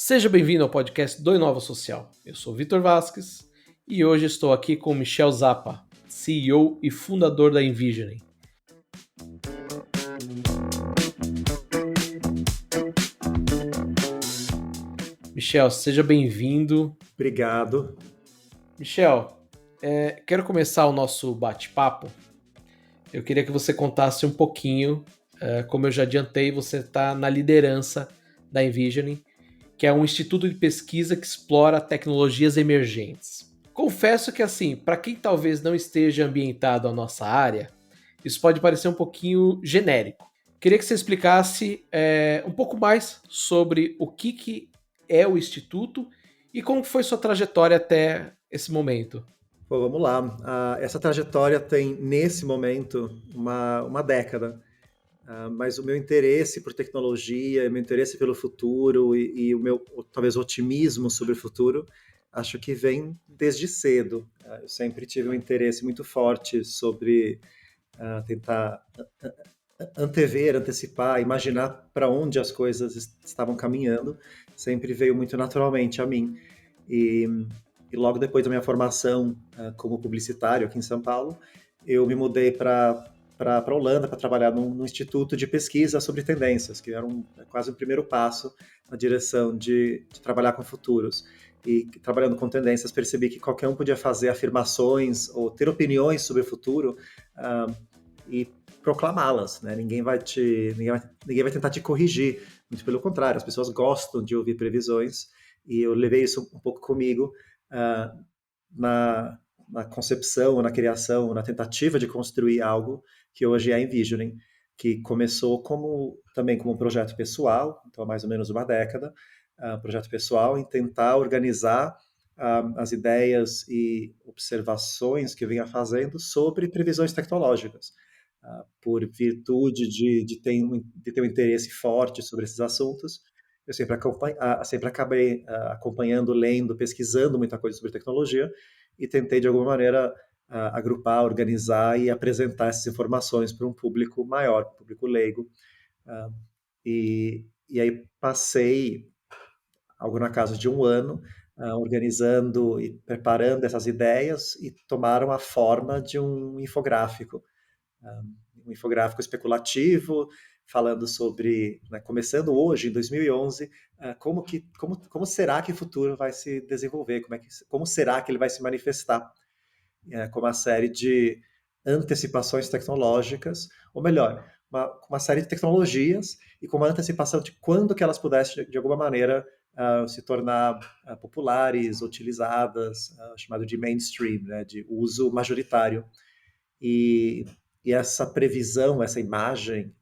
Seja bem-vindo ao podcast do Inova Social. Eu sou Vitor Vasques e hoje estou aqui com Michel Zappa, CEO e fundador da Envisioning. Michel, seja bem-vindo. Obrigado. Michel, quero começar o nosso bate-papo. Eu queria que você contasse um pouquinho, como eu já adiantei, você está na liderança da Envisioning, que é um instituto de pesquisa que explora tecnologias emergentes. Confesso que, assim, para quem talvez não esteja ambientado à nossa área, isso pode parecer um pouquinho genérico. Queria que você explicasse um pouco mais sobre o que é o Instituto e como foi sua trajetória até esse momento. Pô, vamos lá. Essa trajetória tem, nesse momento, uma década. Mas o meu interesse por tecnologia, o meu interesse pelo futuro e o meu, talvez, otimismo sobre o futuro, acho que vem desde cedo. Eu sempre tive um interesse muito forte sobre tentar antever, antecipar, imaginar para onde as coisas estavam caminhando. Sempre veio muito naturalmente a mim. E, e logo depois da minha formação como publicitário aqui em São Paulo, eu me mudei para a Holanda para trabalhar num instituto de pesquisa sobre tendências, que era quase o primeiro passo na direção de trabalhar com futuros. E trabalhando com tendências, percebi que qualquer um podia fazer afirmações ou ter opiniões sobre o futuro e proclamá-las, né? Ninguém vai tentar te corrigir, muito pelo contrário, as pessoas gostam de ouvir previsões e eu levei isso um pouco comigo uh, na concepção, na criação, na tentativa de construir algo que hoje é a Envisioning, que começou também como um projeto pessoal, então há mais ou menos uma década, projeto pessoal em tentar organizar as ideias e observações que eu vinha fazendo sobre previsões tecnológicas. Por virtude de ter um interesse forte sobre esses assuntos, eu sempre acabei acompanhando, lendo, pesquisando muita coisa sobre tecnologia e tentei, de alguma maneira, agrupar, organizar e apresentar essas informações para um público maior, público leigo. E aí passei algo na casa de um ano organizando e preparando essas ideias e tomaram a forma de um infográfico. Um infográfico especulativo, falando sobre, né, começando hoje, em 2011, como será que o futuro vai se desenvolver, como será que ele vai se manifestar, com uma série de antecipações tecnológicas, ou melhor, uma série de tecnologias e com uma antecipação de quando que elas pudessem, de alguma maneira, se tornar populares, utilizadas, chamado de mainstream, né, de uso majoritário. E, e essa previsão, essa imagem,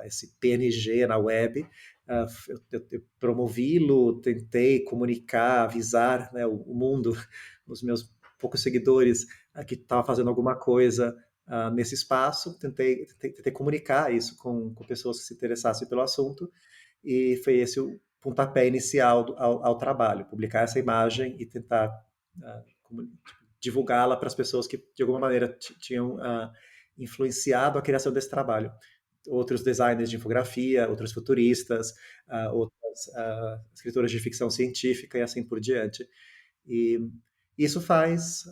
esse PNG na web, eu promovi-lo, tentei comunicar, avisar, né, o mundo, os meus poucos seguidores que estava fazendo alguma coisa nesse espaço, tentei comunicar isso com pessoas que se interessassem pelo assunto, e foi esse o pontapé inicial ao trabalho, publicar essa imagem e tentar divulgá-la para as pessoas que, de alguma maneira, tinham influenciado a criação desse trabalho. Outros designers de infografia, outros futuristas, outras escritoras de ficção científica e assim por diante. E isso faz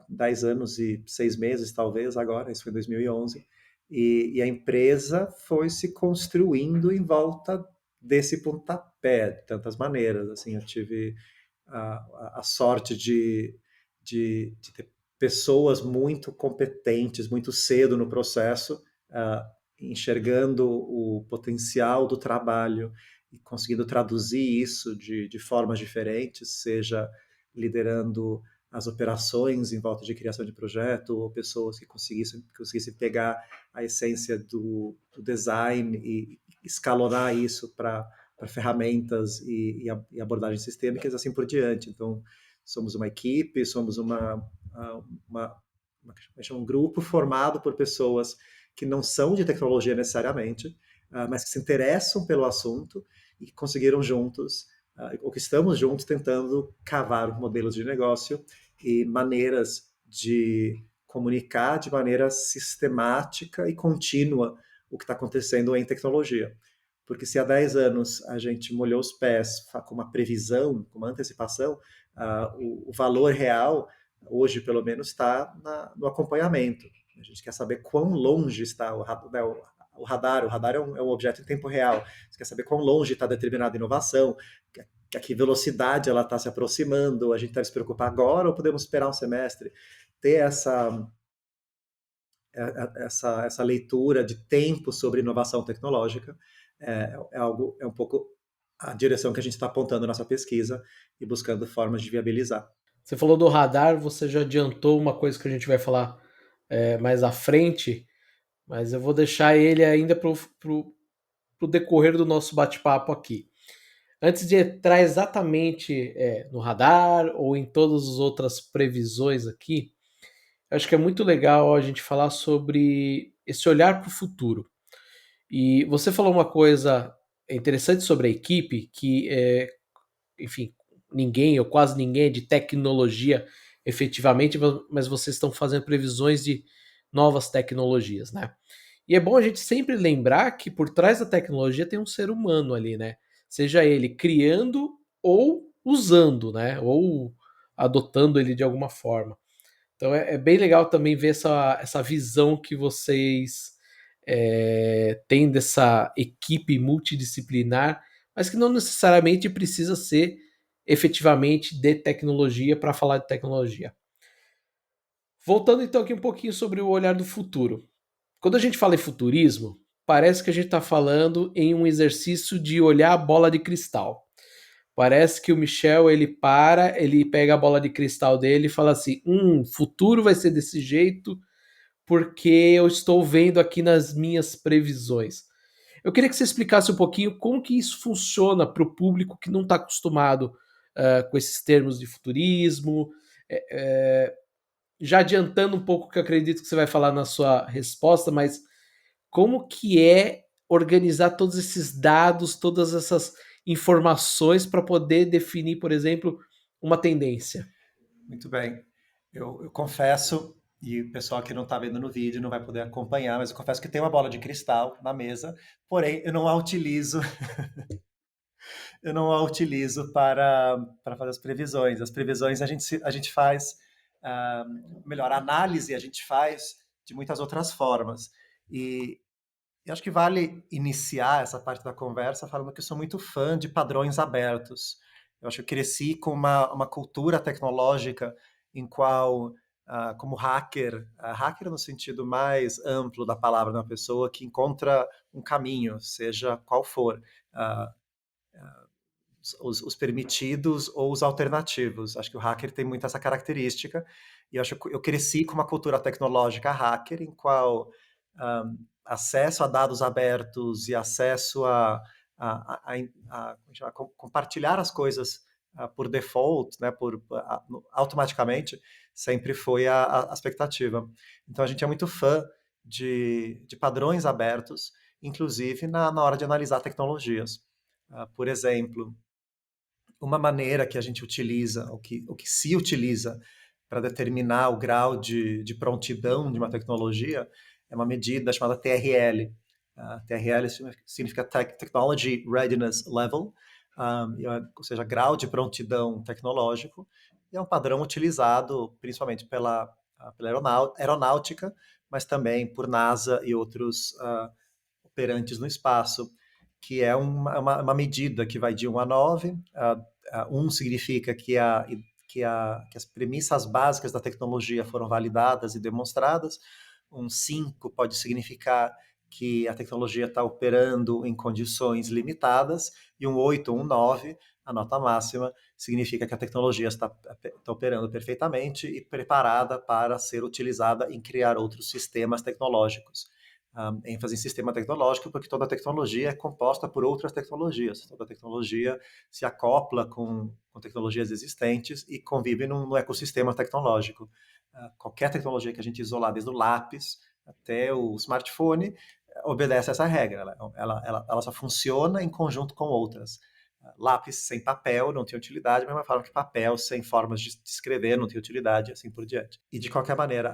10 anos e 6 meses, talvez, agora, isso foi em 2011, e a empresa foi se construindo em volta desse pontapé, de tantas maneiras. Assim, eu tive a sorte de ter pessoas muito competentes, muito cedo no processo, enxergando o potencial do trabalho e conseguindo traduzir isso de formas diferentes, seja liderando as operações em volta de criação de projeto, ou pessoas que conseguissem pegar a essência do design e escalonar isso para ferramentas e abordagens sistêmicas, assim por diante. Então, somos uma equipe, somos um grupo formado por pessoas que não são de tecnologia necessariamente, mas que se interessam pelo assunto e que conseguiram juntos, ou que estamos juntos tentando cavar modelos de negócio e maneiras de comunicar de maneira sistemática e contínua o que está acontecendo em tecnologia. Porque se há 10 anos a gente molhou os pés com uma previsão, com uma antecipação, o valor real, hoje pelo menos, está no acompanhamento. A gente quer saber quão longe está o radar. O radar é um objeto em tempo real. Você quer saber quão longe está determinada inovação, a que velocidade ela está se aproximando, a gente deve se preocupar agora ou podemos esperar um semestre? Ter essa leitura de tempo sobre inovação tecnológica é um pouco a direção que a gente está apontando na nossa pesquisa e buscando formas de viabilizar. Você falou do radar, você já adiantou uma coisa que a gente vai falar mais à frente, mas eu vou deixar ele ainda para o decorrer do nosso bate-papo aqui. Antes de entrar exatamente no radar ou em todas as outras previsões aqui, acho que é muito legal a gente falar sobre esse olhar para o futuro. E você falou uma coisa interessante sobre a equipe, que, enfim, ninguém ou quase ninguém é de tecnologia efetivamente, mas vocês estão fazendo previsões de novas tecnologias, né? E é bom a gente sempre lembrar que por trás da tecnologia tem um ser humano ali, né? Seja ele criando ou usando, né? Ou adotando ele de alguma forma. Então é bem legal também ver essa visão que vocês têm dessa equipe multidisciplinar, mas que não necessariamente precisa ser efetivamente de tecnologia para falar de tecnologia. Voltando então aqui um pouquinho sobre o olhar do futuro. Quando a gente fala em futurismo, parece que a gente está falando em um exercício de olhar a bola de cristal. Parece que o Michel ele pega a bola de cristal dele e fala assim: futuro vai ser desse jeito porque eu estou vendo aqui nas minhas previsões. Eu queria que você explicasse um pouquinho como que isso funciona para o público que não está acostumado com esses termos de futurismo. É, é, já adiantando um pouco o que eu acredito que você vai falar na sua resposta, mas como que é organizar todos esses dados, todas essas informações para poder definir, por exemplo, uma tendência? Muito bem. Eu confesso, e o pessoal que não está vendo no vídeo não vai poder acompanhar, mas eu confesso que tem uma bola de cristal na mesa, porém eu não a utilizo, eu não a utilizo para fazer as previsões. As previsões a gente faz, melhor, a análise a gente faz de muitas outras formas. E eu acho que vale iniciar essa parte da conversa falando que eu sou muito fã de padrões abertos. Eu acho que eu cresci com uma cultura tecnológica em qual, como hacker, hacker no sentido mais amplo da palavra, uma pessoa que encontra um caminho, seja qual for, ah, os permitidos ou os alternativos. Acho que o hacker tem muito essa característica. E eu acho que eu cresci com uma cultura tecnológica hacker, em qual acesso a dados abertos e acesso a compartilhar as coisas por default, né, automaticamente, sempre foi a expectativa. Então a gente é muito fã de padrões abertos, inclusive na hora de analisar tecnologias. Por exemplo, uma maneira que a gente utiliza, o que se utiliza para determinar o grau de prontidão de uma tecnologia é uma medida chamada TRL. TRL significa Technology Readiness Level, ou seja, grau de prontidão tecnológico, e é um padrão utilizado principalmente pela aeronáutica, mas também por NASA e outros operantes no espaço, que é uma medida que vai de 1 a 9. 1 significa que as premissas básicas da tecnologia foram validadas e demonstradas. 5 pode significar que a tecnologia está operando em condições limitadas. E 8, 9, a nota máxima, significa que a tecnologia está operando perfeitamente e preparada para ser utilizada em criar outros sistemas tecnológicos. ênfase em sistema tecnológico, porque toda tecnologia é composta por outras tecnologias. Toda tecnologia se acopla com tecnologias existentes e convive num ecossistema tecnológico. Qualquer tecnologia que a gente isolar, desde o lápis até o smartphone, obedece a essa regra. Ela só funciona em conjunto com outras. Lápis sem papel não tem utilidade, da mesma forma que papel sem formas de escrever não tem utilidade, assim por diante. E, de qualquer maneira,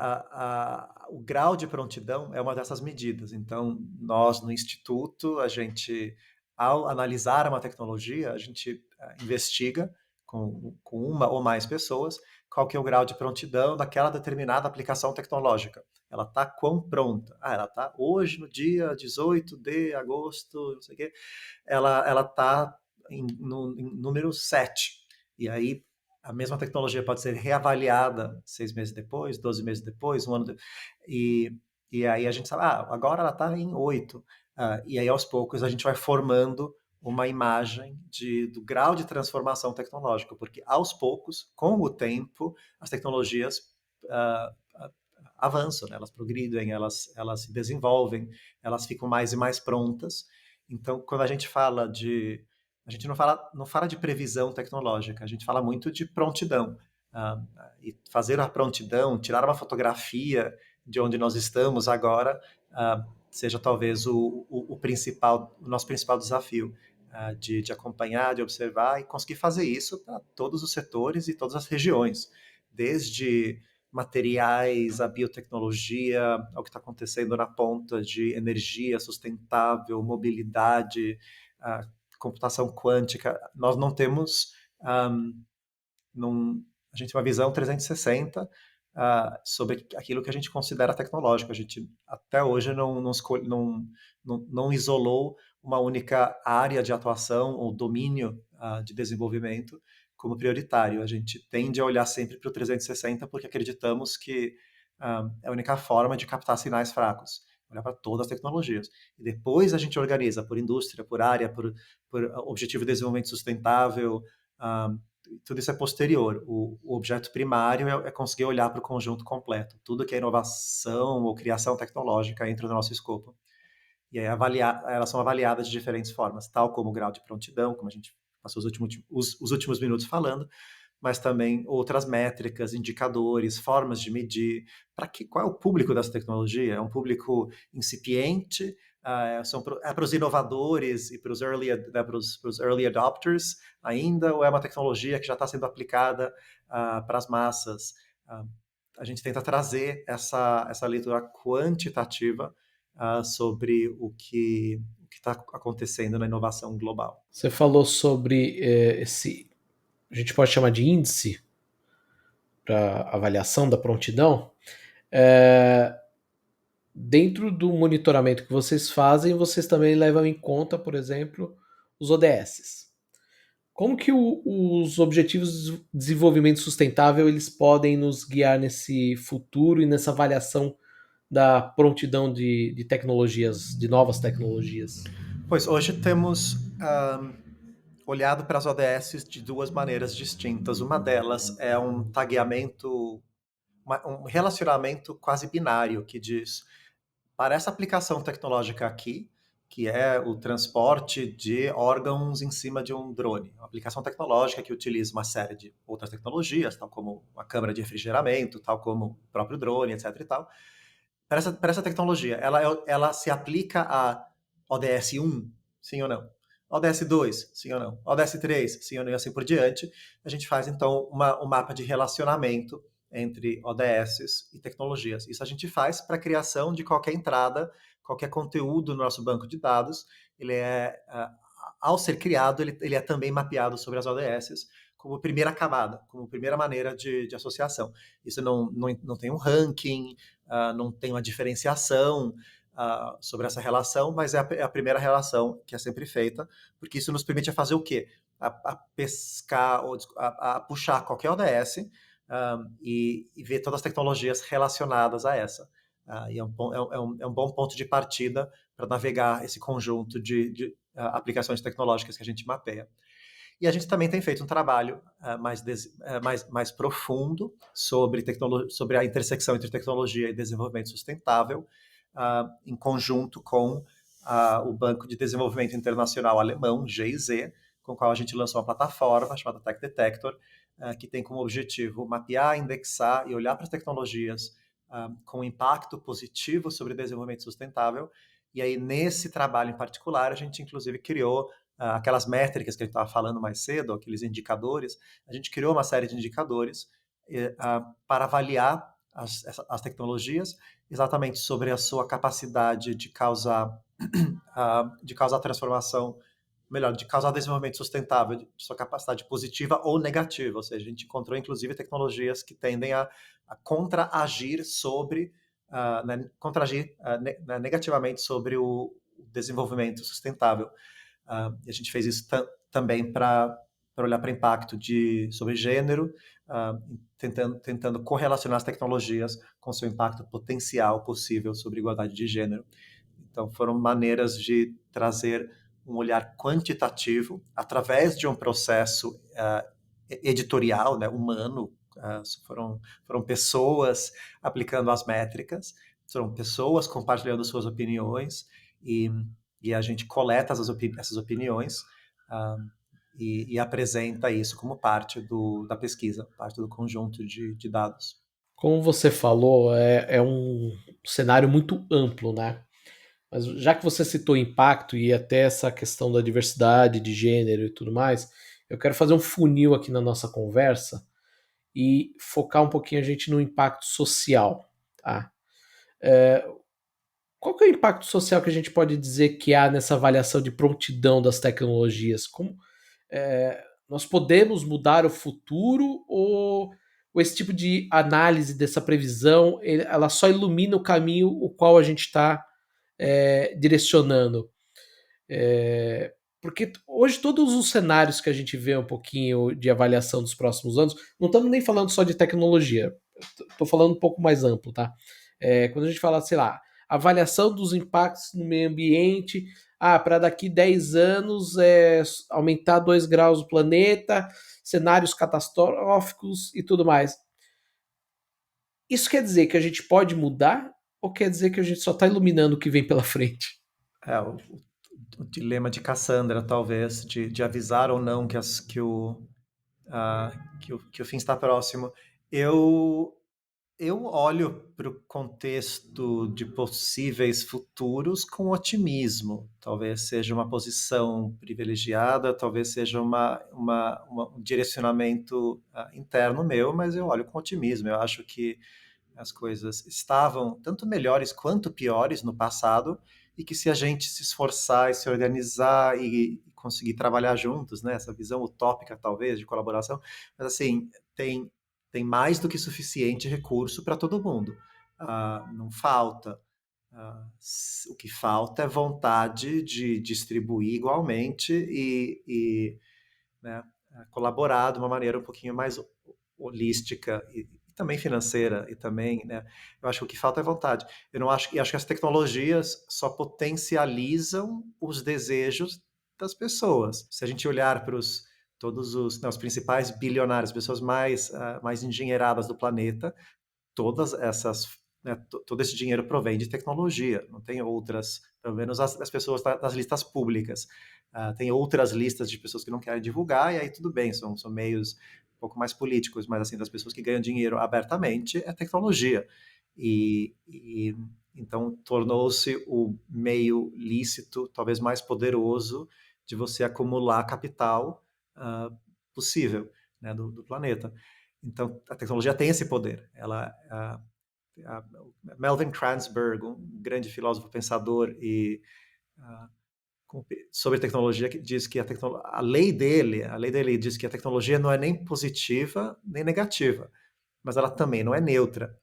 o grau de prontidão é uma dessas medidas. Então, nós, no Instituto, a gente ao analisar uma tecnologia, a gente investiga com uma ou mais pessoas qual que é o grau de prontidão daquela determinada aplicação tecnológica. Ela está quão pronta? Ela está hoje, no dia 18 de agosto, não sei o quê, ela está em número 7. E aí a mesma tecnologia pode ser reavaliada 6 meses depois, 12 meses depois, um ano depois, e aí a gente sabe, agora ela está em 8. E aí aos poucos a gente vai formando uma imagem do grau de transformação tecnológica, porque aos poucos, com o tempo, as tecnologias uh, avançam, né? Elas progridem, elas se desenvolvem, elas ficam mais e mais prontas. Então, quando a gente fala a gente não fala de previsão tecnológica, a gente fala muito de prontidão. E fazer a prontidão, tirar uma fotografia de onde nós estamos agora, seja talvez o nosso principal desafio, de acompanhar, de observar e conseguir fazer isso para todos os setores e todas as regiões, desde materiais, a biotecnologia, ao que está acontecendo na ponta de energia sustentável, mobilidade, a computação quântica. Nós não temos a gente tem uma visão 360 sobre aquilo que a gente considera tecnológico. A gente até hoje não isolou uma única área de atuação ou domínio de desenvolvimento como prioritário. A gente tende a olhar sempre para o 360 porque acreditamos que é a única forma de captar sinais fracos. Olhar para todas as tecnologias. E depois a gente organiza por indústria, por área, por objetivo de desenvolvimento sustentável, tudo isso é posterior. O objeto primário é conseguir olhar para o conjunto completo. Tudo que é inovação ou criação tecnológica entra no nosso escopo. E aí elas são avaliadas de diferentes formas, tal como o grau de prontidão, como a gente passou os últimos minutos falando, mas também outras métricas, indicadores, formas de medir. Qual é o público dessa tecnologia? É um público incipiente? Para os inovadores e para os early adopters ainda? Ou é uma tecnologia que já está sendo aplicada para as massas? A gente tenta trazer essa leitura quantitativa sobre o que está acontecendo na inovação global. Você falou sobre esse, a gente pode chamar de índice para avaliação da prontidão. Dentro do monitoramento que vocês fazem, vocês também levam em conta, por exemplo, os ODS. Como que os Objetivos de Desenvolvimento Sustentável eles podem nos guiar nesse futuro e nessa avaliação da prontidão de tecnologias, de novas tecnologias? Pois hoje temos olhado para as ODS de duas maneiras distintas. Uma delas é um tagueamento, um relacionamento quase binário, que diz, para essa aplicação tecnológica aqui, que é o transporte de órgãos em cima de um drone, uma aplicação tecnológica que utiliza uma série de outras tecnologias, tal como a câmara de refrigeramento, tal como o próprio drone, etc. e tal. Para essa tecnologia, ela se aplica a ODS 1, sim ou não? ODS 2, sim ou não? ODS 3, sim ou não? E assim por diante. A gente faz, então, um mapa de relacionamento entre ODS e tecnologias. Isso a gente faz para a criação de qualquer entrada, qualquer conteúdo no nosso banco de dados. Ao ser criado, ele é também mapeado sobre as ODS como primeira camada, como primeira maneira de associação. Isso não tem um ranking, não tem uma diferenciação sobre essa relação, mas é a primeira relação que é sempre feita, porque isso nos permite fazer o quê? A pescar, ou a puxar qualquer ODS e ver todas as tecnologias relacionadas a essa. E é um bom ponto de partida para navegar esse conjunto de aplicações tecnológicas que a gente mapeia. E a gente também tem feito um trabalho mais profundo sobre a intersecção entre tecnologia e desenvolvimento sustentável, em conjunto com o Banco de Desenvolvimento Internacional Alemão, GIZ, com o qual a gente lançou uma plataforma chamada Tech Detector, que tem como objetivo mapear, indexar e olhar para as tecnologias com impacto positivo sobre o desenvolvimento sustentável. E aí, nesse trabalho em particular, a gente inclusive criou aquelas métricas que a gente estava falando mais cedo, aqueles indicadores. A gente criou uma série de indicadores para avaliar as tecnologias exatamente sobre a sua capacidade de causar transformação melhor, de causar desenvolvimento sustentável, de sua capacidade positiva ou negativa. Ou seja, a gente encontrou, inclusive, tecnologias que tendem a contra-agir sobre, né, contra-agir negativamente sobre o desenvolvimento sustentável. E a gente fez isso também para olhar para impacto sobre gênero, tentando correlacionar as tecnologias com seu impacto potencial possível sobre igualdade de gênero. Então, foram maneiras de trazer um olhar quantitativo através de um processo editorial, né, humano. Foram pessoas aplicando as métricas, foram pessoas compartilhando suas opiniões, e a gente coleta essas opiniões e apresenta isso como parte da pesquisa, parte do conjunto de dados. Como você falou, é um cenário muito amplo, né? Mas já que você citou impacto e até essa questão da diversidade de gênero e tudo mais, eu quero fazer um funil aqui na nossa conversa e focar um pouquinho a gente no impacto social, tá? Qual que é o impacto social que a gente pode dizer que há nessa avaliação de prontidão das tecnologias? Como nós podemos mudar o futuro ou esse tipo de análise dessa previsão ela só ilumina o caminho o qual a gente está direcionando? Porque hoje todos os cenários que a gente vê um pouquinho de avaliação dos próximos anos, não estamos nem falando só de tecnologia, estou falando um pouco mais amplo, tá? Quando a gente fala, sei lá, avaliação dos impactos no meio ambiente, para daqui 10 anos aumentar 2 graus o planeta, cenários catastróficos e tudo mais. Isso quer dizer que a gente pode mudar ou quer dizer que a gente só está iluminando o que vem pela frente? O dilema de Cassandra, talvez, de avisar ou não que o fim está próximo. Eu olho para o contexto de possíveis futuros com otimismo. Talvez seja uma posição privilegiada, talvez seja um direcionamento interno meu, mas eu olho com otimismo. Eu acho que as coisas estavam tanto melhores quanto piores no passado, e que se a gente se esforçar e se organizar e conseguir trabalhar juntos, né, essa visão utópica talvez de colaboração, mas assim, tem mais do que suficiente recurso para todo mundo. Não falta. O que falta é vontade de distribuir igualmente né, colaborar de uma maneira um pouquinho mais holística e também financeira, e também, né, eu acho que o que falta é vontade. Eu não acho, e acho que as tecnologias só potencializam os desejos das pessoas. Se a gente olhar para todos os principais bilionários, pessoas mais endinheiradas do planeta, todas essas, né, todo esse dinheiro provém de tecnologia, não tem outras, pelo menos as pessoas das listas públicas. Tem outras listas de pessoas que não querem divulgar, e aí tudo bem, são meios um pouco mais políticos, mas assim, das pessoas que ganham dinheiro abertamente é tecnologia. Então tornou-se o meio lícito, talvez mais poderoso, de você acumular capital possível, né, do planeta. Então a tecnologia tem esse poder. Melvin Kranzberg, um grande filósofo pensador sobre tecnologia, que diz que a lei dele diz que a tecnologia não é nem positiva nem negativa, mas ela também não é neutra.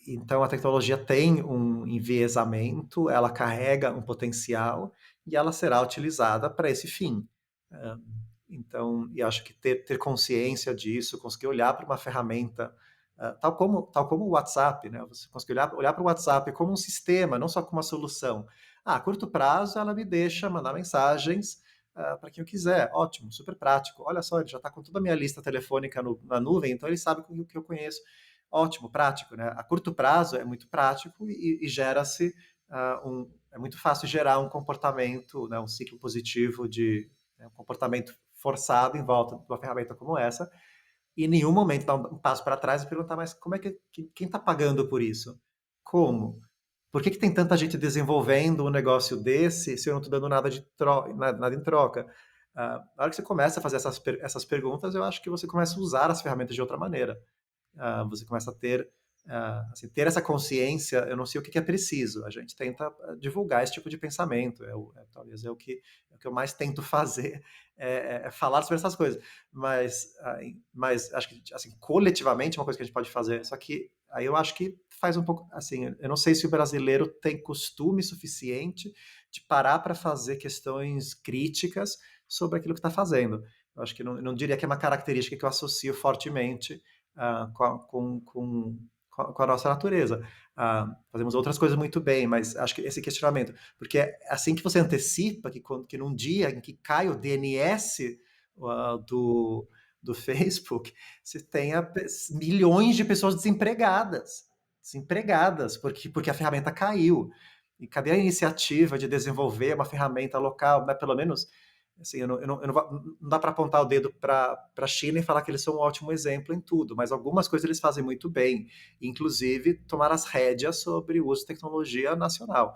Então a tecnologia tem um enviesamento, ela carrega um potencial e ela será utilizada para esse fim. Então, e acho que ter consciência disso, conseguir olhar para uma ferramenta tal como o WhatsApp, né? Você conseguir olhar para o WhatsApp como um sistema, não só como uma solução. A curto prazo, ela me deixa mandar mensagens para quem eu quiser. Ótimo, super prático. Olha só, ele já está com toda a minha lista telefônica na nuvem, então ele sabe o que eu conheço. Ótimo, prático, né? A curto prazo é muito prático e gera-se é muito fácil gerar um comportamento, né, um ciclo positivo um comportamento forçado em volta de uma ferramenta como essa, e em nenhum momento dar um passo para trás e perguntar, mas como é quem está pagando por isso? Como? Por que tem tanta gente desenvolvendo um negócio desse se eu não estou dando nada em troca? Na hora que você começa a fazer essas perguntas, eu acho que você começa a usar as ferramentas de outra maneira. Você começa a ter Assim, ter essa consciência, eu não sei o que é preciso. A gente tenta divulgar esse tipo de pensamento. Talvez é o que eu mais tento fazer, é falar sobre essas coisas. Mas acho que, assim, coletivamente, uma coisa que a gente pode fazer. Só que aí eu acho que faz um pouco, assim, eu não sei se o brasileiro tem costume suficiente de parar para fazer questões críticas sobre aquilo que está fazendo. Eu acho que eu não diria que é uma característica que eu associo fortemente com a nossa natureza. Fazemos outras coisas muito bem, mas acho que esse questionamento, porque é assim que você antecipa que num dia em que cai o DNS do Facebook, você tenha milhões de pessoas desempregadas, porque a ferramenta caiu. E cadê a iniciativa de desenvolver uma ferramenta local, né, pelo menos assim, não dá para apontar o dedo para a China e falar que eles são um ótimo exemplo em tudo, mas algumas coisas eles fazem muito bem, inclusive tomar as rédeas sobre o uso de tecnologia nacional.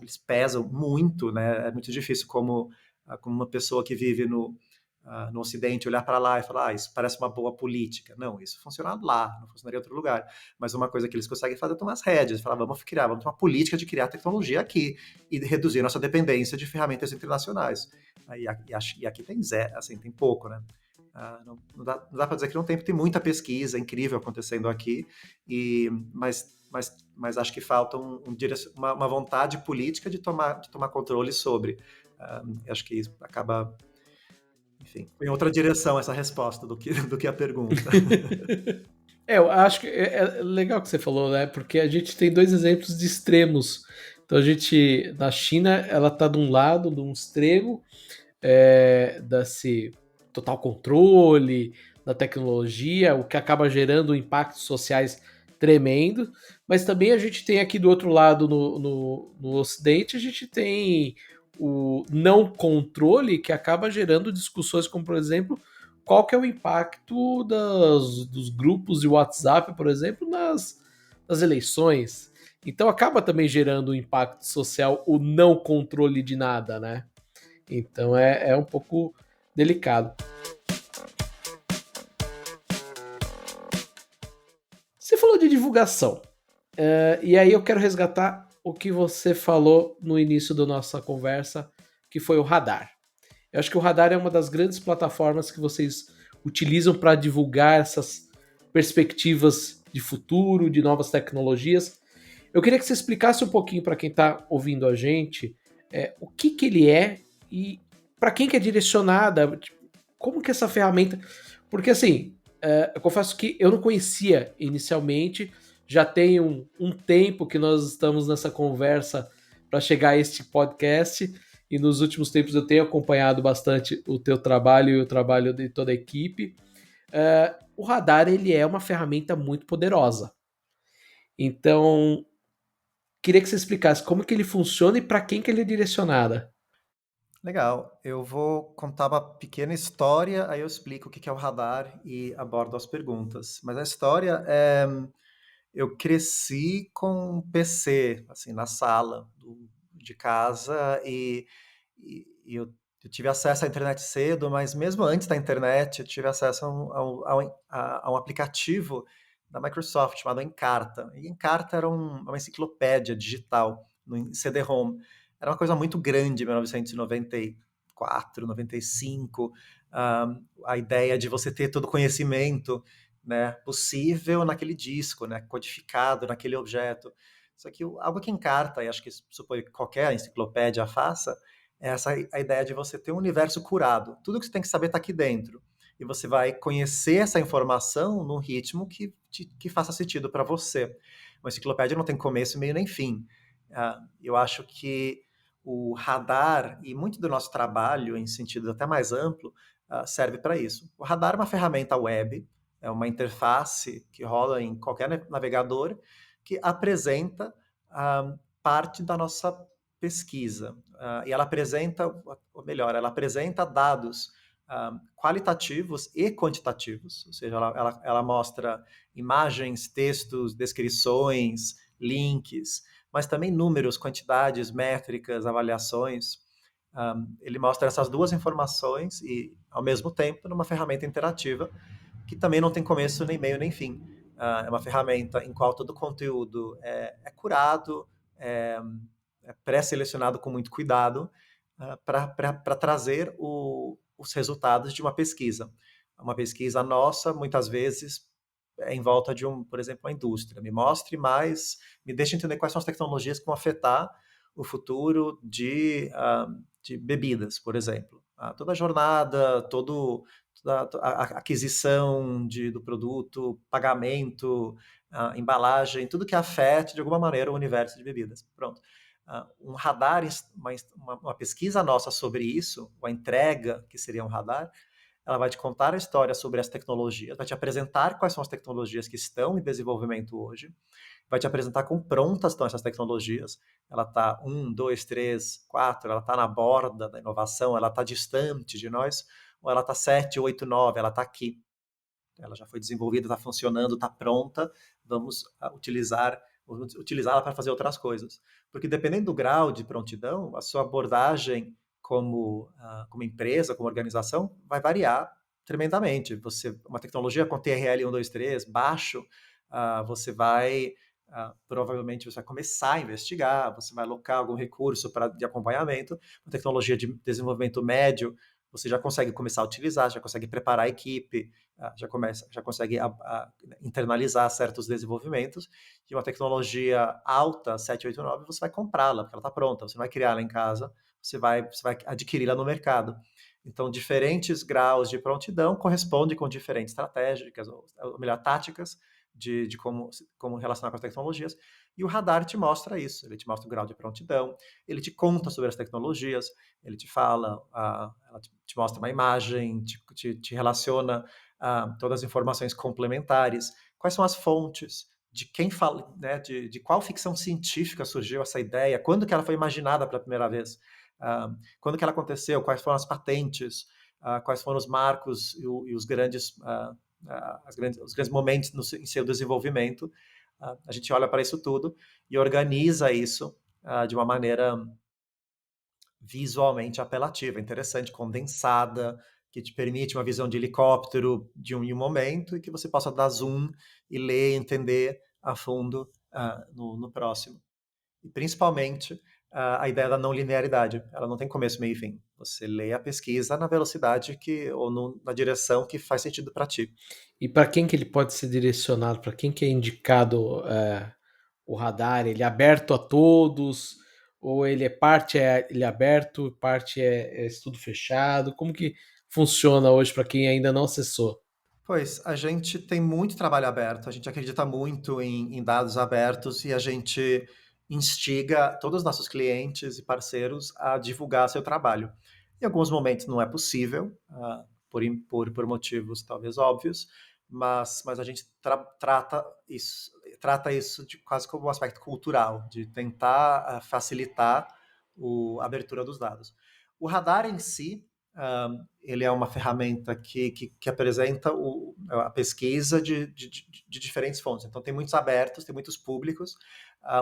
Eles pesam muito, né? É muito difícil como uma pessoa que vive no Ocidente olhar para lá e falar, isso parece uma boa política. Não, isso funciona lá, não funcionaria em outro lugar. Mas uma coisa que eles conseguem fazer é tomar as rédeas, falar, vamos ter uma política de criar tecnologia aqui e reduzir nossa dependência de ferramentas internacionais. E aqui tem zero, assim, tem pouco, né? Não dá para dizer que não tem, porque tem muita pesquisa incrível acontecendo aqui, mas acho que falta uma vontade política de tomar controle sobre. Acho que isso acaba, enfim, em outra direção essa resposta do que a pergunta. Eu acho que é legal que você falou, né? Porque a gente tem dois exemplos de extremos. Então a gente, na China, ela tá de um lado, de um extremo, desse total controle da tecnologia, o que acaba gerando impactos sociais tremendo. Mas também a gente tem aqui do outro lado, no Ocidente, a gente tem o não controle que acaba gerando discussões como, por exemplo, qual que é o impacto dos grupos de WhatsApp, por exemplo, nas eleições. Então acaba também gerando um impacto social o não controle de nada, né? Então é um pouco delicado. Você falou de divulgação, e aí eu quero resgatar o que você falou no início da nossa conversa, que foi o Radar. Eu acho que o Radar é uma das grandes plataformas que vocês utilizam para divulgar essas perspectivas de futuro, de novas tecnologias. Eu queria que você explicasse um pouquinho para quem está ouvindo a gente o que ele é e para quem que é direcionada, tipo, como que essa ferramenta... Porque assim, eu confesso que eu não conhecia inicialmente, já tem um tempo que nós estamos nessa conversa para chegar a este podcast, e nos últimos tempos eu tenho acompanhado bastante o teu trabalho e o trabalho de toda a equipe. O Radar ele é uma ferramenta muito poderosa. Então, queria que você explicasse como que ele funciona e para quem que ele é direcionada. Legal, eu vou contar uma pequena história, aí eu explico o que é o radar e abordo as perguntas. Mas a história é, eu cresci com um PC, assim, na sala de casa e eu tive acesso à internet cedo, mas mesmo antes da internet, eu tive acesso a um aplicativo da Microsoft chamado Encarta. E Encarta era uma enciclopédia digital no CD-ROM. Era uma coisa muito grande em 1994, 95. A ideia de você ter todo o conhecimento, né, possível naquele disco, né, codificado naquele objeto. Só que algo que Encarta, e acho que supõe que qualquer enciclopédia faça, é a ideia de você ter um universo curado. Tudo que você tem que saber está aqui dentro. E você vai conhecer essa informação num ritmo que faça sentido para você. Uma enciclopédia não tem começo, meio nem fim. Eu acho que o radar e muito do nosso trabalho, em sentido até mais amplo, serve para isso. O radar é uma ferramenta web, é uma interface que rola em qualquer navegador que apresenta parte da nossa pesquisa. E ela apresenta, ou melhor, ela apresenta dados qualitativos e quantitativos, ou seja, ela mostra imagens, textos, descrições, links, mas também números, quantidades, métricas, avaliações. Ele mostra essas duas informações e, ao mesmo tempo, numa ferramenta interativa que também não tem começo, nem meio, nem fim. É uma ferramenta em qual todo o conteúdo é curado, é pré-selecionado com muito cuidado para trazer os resultados de uma pesquisa. Uma pesquisa nossa, muitas vezes, é em volta de, por exemplo, uma indústria. Me mostre mais, me deixe entender quais são as tecnologias que vão afetar o futuro de bebidas, por exemplo. Toda a jornada, toda a aquisição do produto, pagamento, embalagem, tudo que afete de alguma maneira o universo de bebidas. Pronto. Um radar, uma pesquisa nossa sobre isso, a entrega, que seria um radar, ela vai te contar a história sobre as tecnologias, vai te apresentar quais são as tecnologias que estão em desenvolvimento hoje, vai te apresentar quão prontas estão essas tecnologias. Ela está 2, 3, 4, ela está na borda da inovação, ela está distante de nós, ou ela está 7, 8, 9, ela está aqui. Ela já foi desenvolvida, está funcionando, está pronta, vamos utilizá-la para fazer outras coisas. Porque dependendo do grau de prontidão, a sua abordagem como empresa, como organização, vai variar tremendamente. Uma tecnologia com TRL 1, 2, 3 baixo, você vai provavelmente você vai começar a investigar, você vai alocar algum recurso de acompanhamento. Uma tecnologia de desenvolvimento médio, você já consegue começar a utilizar, já consegue preparar a equipe, já consegue internalizar certos desenvolvimentos. E uma tecnologia alta, 789, você vai comprá-la, porque ela está pronta, você não vai criá-la em casa, você vai adquiri-la no mercado. Então, diferentes graus de prontidão correspondem com diferentes estratégias, ou melhor, táticas de como relacionar com as tecnologias. E o radar te mostra isso, ele te mostra o grau de prontidão, ele te conta sobre as tecnologias, ele te fala, ela te mostra uma imagem, te relaciona todas as informações complementares, quais são as fontes, de quem fala, né, de qual ficção científica surgiu essa ideia, quando que ela foi imaginada pela primeira vez, quando que ela aconteceu, quais foram as patentes, quais foram os marcos e os grandes os grandes momentos em seu desenvolvimento. A gente olha para isso tudo e organiza isso de uma maneira visualmente apelativa, interessante, condensada, que te permite uma visão de helicóptero em um momento e que você possa dar zoom e ler, entender a fundo no próximo. E principalmente a ideia da não linearidade. Ela não tem começo, meio e fim. Você lê a pesquisa na velocidade na direção que faz sentido para ti. E para quem que ele pode ser direcionado? Para quem que é indicado o radar? Ele é aberto a todos? Ou ele é aberto, parte é estudo fechado? Como que funciona hoje para quem ainda não acessou? Pois, a gente tem muito trabalho aberto, a gente acredita muito em dados abertos e a gente instiga todos os nossos clientes e parceiros a divulgar seu trabalho. Em alguns momentos não é possível, por motivos talvez óbvios, mas a gente trata isso de quase como um aspecto cultural, de tentar facilitar a abertura dos dados. O radar em si, ele é uma ferramenta que apresenta a pesquisa de diferentes fontes. Então, tem muitos abertos, tem muitos públicos.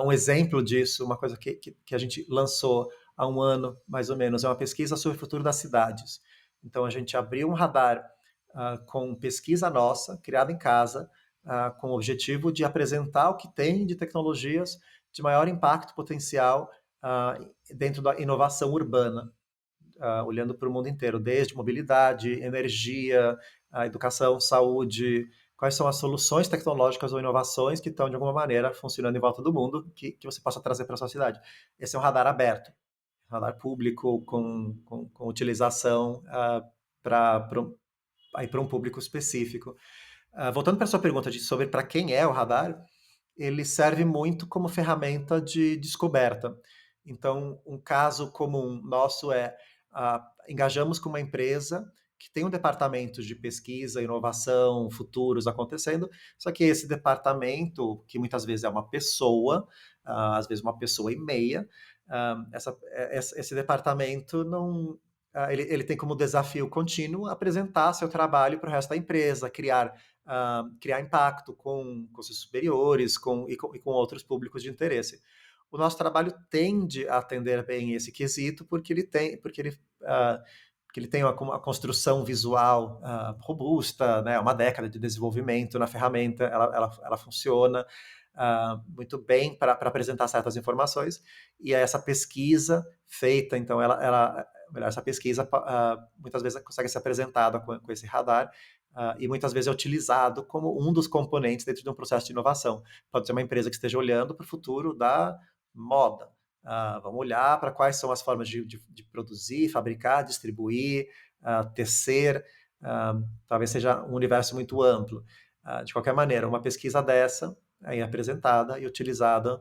Um exemplo disso, uma coisa que a gente lançou há um ano, mais ou menos, é uma pesquisa sobre o futuro das cidades. Então, a gente abriu um radar com pesquisa nossa, criada em casa, com o objetivo de apresentar o que tem de tecnologias de maior impacto potencial dentro da inovação urbana. Olhando para o mundo inteiro, desde mobilidade, energia, educação, saúde, quais são as soluções tecnológicas ou inovações que estão, de alguma maneira, funcionando em volta do mundo, que você possa trazer para a sua cidade. Esse é um radar aberto, radar público, com utilização para um público específico. Voltando para a sua pergunta sobre para quem é o radar, ele serve muito como ferramenta de descoberta. Então, um caso comum nosso engajamos com uma empresa que tem um departamento de pesquisa, inovação, futuros acontecendo, só que esse departamento, que muitas vezes é uma pessoa, às vezes uma pessoa e meia, esse departamento não... ele tem como desafio contínuo apresentar seu trabalho para o resto da empresa, criar impacto com seus superiores e com outros públicos de interesse. O nosso trabalho tende a atender bem esse quesito porque ele porque ele tem uma construção visual robusta, né? Uma década de desenvolvimento na ferramenta, ela funciona muito bem para apresentar certas informações, e essa pesquisa feita, então, melhor, essa pesquisa muitas vezes consegue ser apresentada com esse radar, e muitas vezes é utilizado como um dos componentes dentro de um processo de inovação. Pode ser uma empresa que esteja olhando para o futuro da moda. Vamos olhar para quais são as formas de produzir, fabricar, distribuir, tecer, talvez seja um universo muito amplo. De qualquer maneira, uma pesquisa dessa é apresentada e utilizada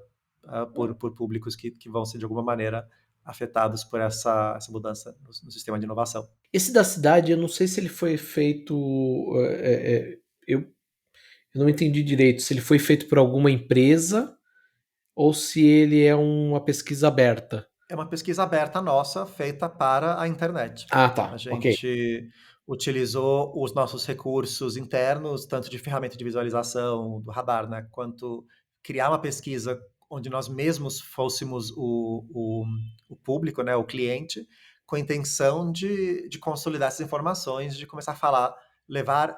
por públicos que vão ser, de alguma maneira, afetados por essa mudança no sistema de inovação. Esse da cidade, eu não sei se ele foi feito. Eu não entendi direito se ele foi feito por alguma empresa ou se ele é uma pesquisa aberta. É uma pesquisa aberta nossa, feita para a internet. Ah, A tá. Ok. gente utilizou os nossos recursos internos, tanto de ferramenta de visualização do radar, né, quanto criar uma pesquisa onde nós mesmos fôssemos o público, né, o cliente, com a intenção de consolidar essas informações, de começar a falar, levar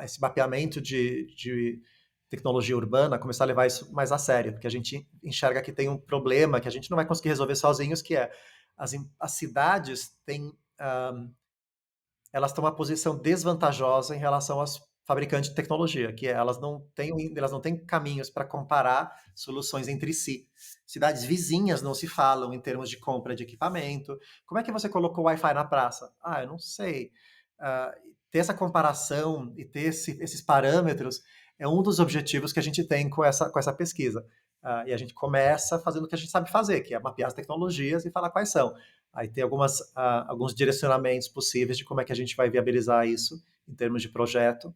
esse mapeamento de tecnologia urbana, começar a levar isso mais a sério, porque a gente enxerga que tem um problema que a gente não vai conseguir resolver sozinhos, que é as cidades têm, elas estão uma posição desvantajosa em relação às fabricantes de tecnologia, que é, elas não têm caminhos para comparar soluções entre si. Cidades vizinhas não se falam em termos de compra de equipamento. Como é que você colocou Wi-Fi na praça? Eu não sei. Ter essa comparação e ter esses parâmetros é um dos objetivos que a gente tem com essa pesquisa. E a gente começa fazendo o que a gente sabe fazer, que é mapear as tecnologias e falar quais são. Aí tem alguns direcionamentos possíveis de como é que a gente vai viabilizar isso em termos de projeto,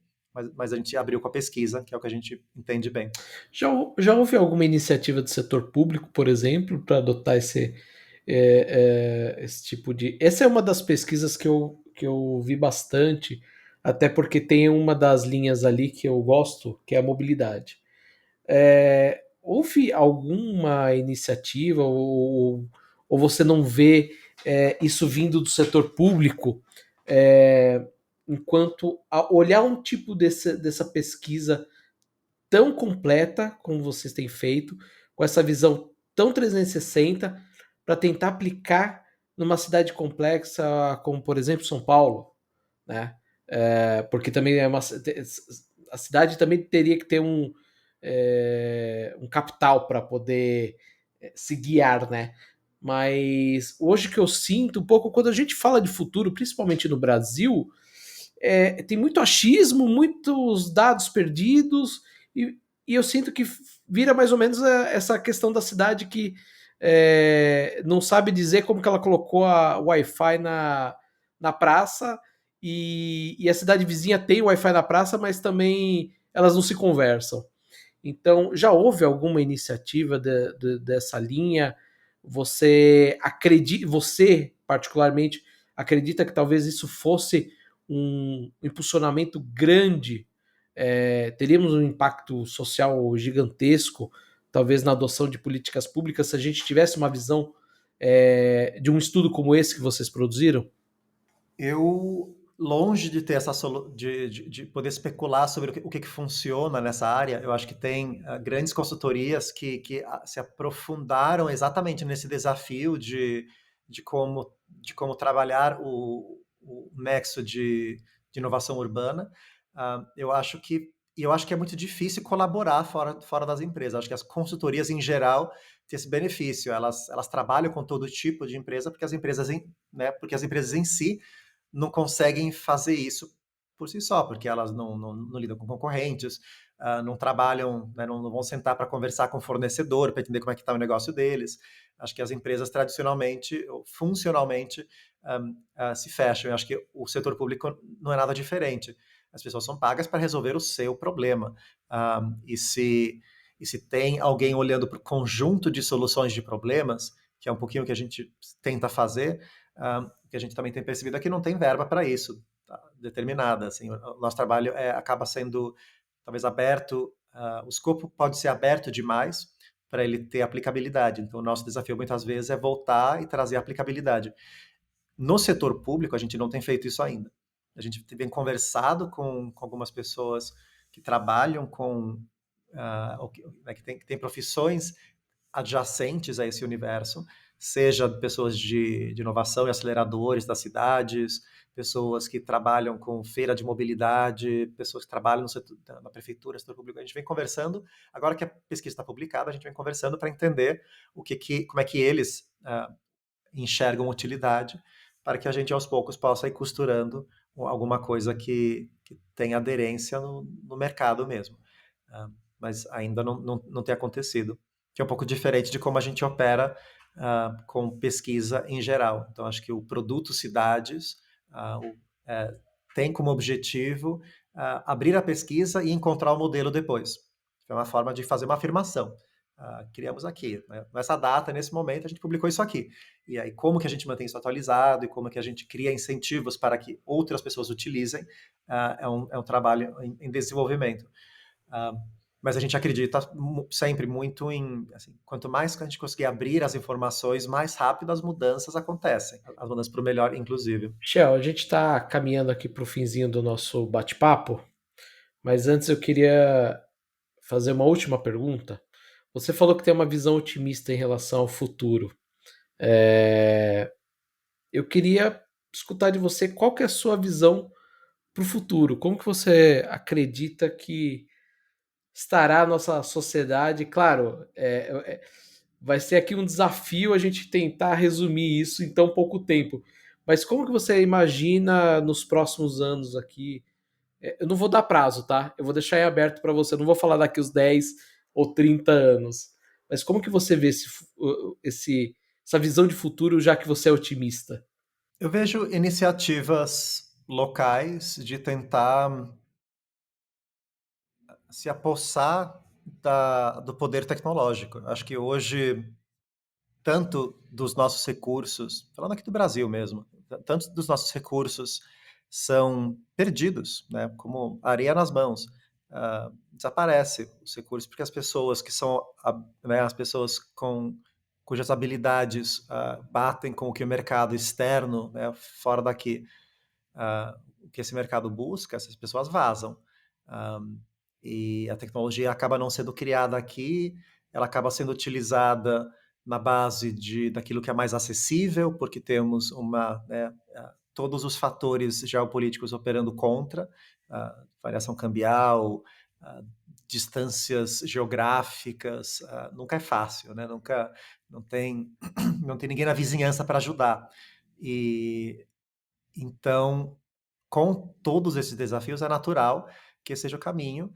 mas a gente abriu com a pesquisa, que é o que a gente entende bem. Já houve alguma iniciativa do setor público, por exemplo, para adotar esse tipo de. Essa é uma das pesquisas que eu vi bastante, até porque tem uma das linhas ali que eu gosto, que é a mobilidade. Houve alguma iniciativa ou você não vê isso vindo do setor público enquanto olhar um tipo dessa pesquisa tão completa como vocês têm feito, com essa visão tão 360 para tentar aplicar numa cidade complexa como, por exemplo, São Paulo, né? Porque também a cidade também teria que ter um capital para poder se guiar, né? Mas hoje que eu sinto um pouco, quando a gente fala de futuro, principalmente no Brasil, tem muito achismo, muitos dados perdidos, e eu sinto que vira mais ou menos essa questão da cidade que não sabe dizer como que ela colocou o Wi-Fi na praça, e a cidade vizinha tem Wi-Fi na praça, mas também elas não se conversam. Então, já houve alguma iniciativa dessa linha? Você particularmente acredita que talvez isso fosse um impulsionamento grande? Teríamos um impacto social gigantesco, talvez na adoção de políticas públicas, se a gente tivesse uma visão de um estudo como esse que vocês produziram? Eu, longe de ter de poder especular sobre o que funciona nessa área, eu acho que tem grandes consultorias que se aprofundaram exatamente nesse desafio de como trabalhar o nexo de inovação urbana. Eu acho que é muito difícil colaborar fora das empresas. Eu acho que as consultorias, em geral, têm esse benefício. Elas trabalham com todo tipo de empresa, porque as empresas em si não conseguem fazer isso por si só, porque elas não lidam com concorrentes, não trabalham, né, não vão sentar para conversar com o fornecedor, para entender como é que está o negócio deles. Acho que as empresas tradicionalmente, ou funcionalmente, se fecham. Eu acho que o setor público não é nada diferente. As pessoas são pagas para resolver o seu problema. E se tem alguém olhando para o conjunto de soluções de problemas, que é um pouquinho o que a gente tenta fazer, que a gente também tem percebido é que não tem verba para isso, tá, determinada. Assim, o nosso trabalho acaba sendo talvez aberto, o escopo pode ser aberto demais para ele ter aplicabilidade. Então, o nosso desafio muitas vezes é voltar e trazer aplicabilidade. No setor público, a gente não tem feito isso ainda. A gente vem conversado com algumas pessoas que trabalham com, que tem profissões adjacentes a esse universo, seja pessoas de inovação e aceleradores das cidades, pessoas que trabalham com feira de mobilidade, pessoas que trabalham no setor, na prefeitura, setor público. A gente vem conversando, agora que a pesquisa está publicada, a gente vem conversando para entender como é que eles enxergam utilidade, para que a gente aos poucos possa ir costurando alguma coisa que tenha aderência no mercado mesmo. Mas ainda não tem acontecido, que é um pouco diferente de como a gente opera com pesquisa em geral. Então, acho que o produto Cidades tem como objetivo abrir a pesquisa e encontrar o modelo depois. É uma forma de fazer uma afirmação. Criamos aqui, né? Nessa data, nesse momento, a gente publicou isso aqui. E aí, como que a gente mantém isso atualizado e como que a gente cria incentivos para que outras pessoas utilizem, é um trabalho em desenvolvimento. Mas a gente acredita sempre muito em, assim, quanto mais a gente conseguir abrir as informações, mais rápido as mudanças acontecem. As mudanças para o melhor, inclusive. Michel, a gente está caminhando aqui para o finzinho do nosso bate-papo, mas antes eu queria fazer uma última pergunta. Você falou que tem uma visão otimista em relação ao futuro. Eu queria escutar de você qual que é a sua visão para o futuro. Como que você acredita que estará a nossa sociedade? Claro, vai ser aqui um desafio a gente tentar resumir isso em tão pouco tempo. Mas como que você imagina nos próximos anos aqui? Eu não vou dar prazo, tá? Eu vou deixar em aberto para você. Eu não vou falar daqui os 10 ou 30 anos. Mas como que você vê essa visão de futuro, já que você é otimista? Eu vejo iniciativas locais de tentar se apossar do poder tecnológico. Acho que hoje, tanto dos nossos recursos, falando aqui do Brasil mesmo, tanto dos nossos recursos são perdidos, né, como areia nas mãos. Desaparece os recursos porque as pessoas que são, né, as pessoas cujas habilidades batem com o que o mercado externo, né, fora daqui, o que esse mercado busca, essas pessoas vazam. E a tecnologia acaba não sendo criada aqui, ela acaba sendo utilizada na base daquilo que é mais acessível, porque temos todos os fatores geopolíticos operando contra, variação cambial, distâncias geográficas, nunca é fácil, né? Nunca não tem não tem ninguém na vizinhança para ajudar. E então, com todos esses desafios, é natural que esse seja o caminho.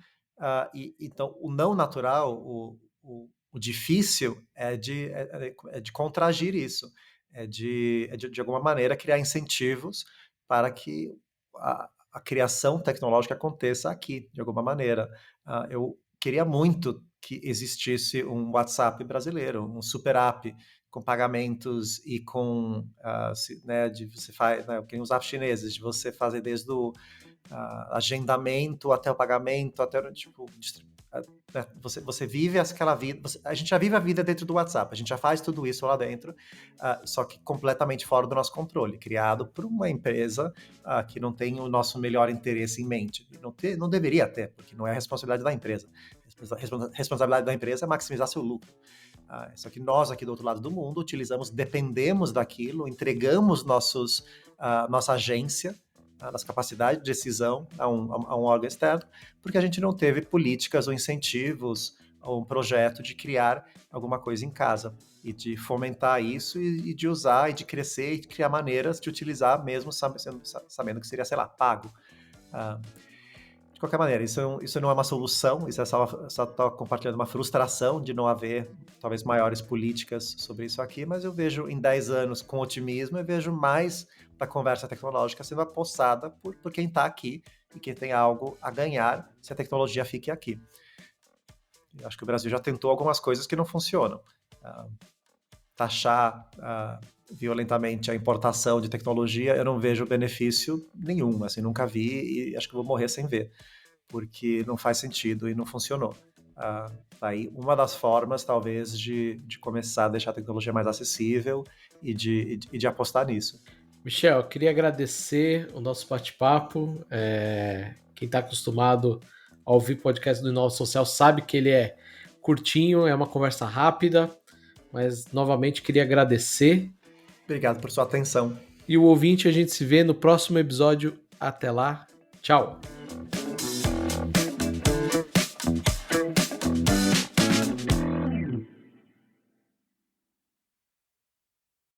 Então, o não natural, o difícil é de contragir isso, de alguma maneira, criar incentivos para que a criação tecnológica aconteça aqui, de alguma maneira. Eu queria muito que existisse um WhatsApp brasileiro, um super app, com pagamentos e com, né, de você faz, né, que os apps chineses, de você fazer desde o agendamento até o pagamento, até tipo, né, você vive aquela vida, a gente já vive a vida dentro do WhatsApp, a gente já faz tudo isso lá dentro, só que completamente fora do nosso controle, criado por uma empresa que não tem o nosso melhor interesse em mente. Não deveria ter, porque não é a responsabilidade da empresa. A responsabilidade da empresa é maximizar seu lucro. Só que nós aqui do outro lado do mundo dependemos daquilo, entregamos nossa agência, nossa capacidade de decisão a um órgão externo, porque a gente não teve políticas ou incentivos ou um projeto de criar alguma coisa em casa e de fomentar isso e de usar e de crescer e de criar maneiras de utilizar mesmo sabendo que seria, sei lá, pago. De qualquer maneira, isso não é uma solução, isso é só estar compartilhando uma frustração de não haver, talvez, maiores políticas sobre isso aqui, mas eu vejo em 10 anos, com otimismo, eu vejo mais da conversa tecnológica sendo apossada por quem está aqui e quem tem algo a ganhar se a tecnologia fique aqui. Eu acho que o Brasil já tentou algumas coisas que não funcionam. Taxar violentamente a importação de tecnologia, eu não vejo benefício nenhum, assim, nunca vi e acho que vou morrer sem ver, porque não faz sentido e não funcionou. Aí uma das formas, talvez, de começar a deixar a tecnologia mais acessível e de apostar nisso. Michel, eu queria agradecer o nosso bate-papo. Quem está acostumado a ouvir podcast do Inova Social sabe que ele é curtinho, é uma conversa rápida, mas novamente queria agradecer. Obrigado por sua atenção. E o ouvinte, a gente se vê no próximo episódio. Até lá, tchau!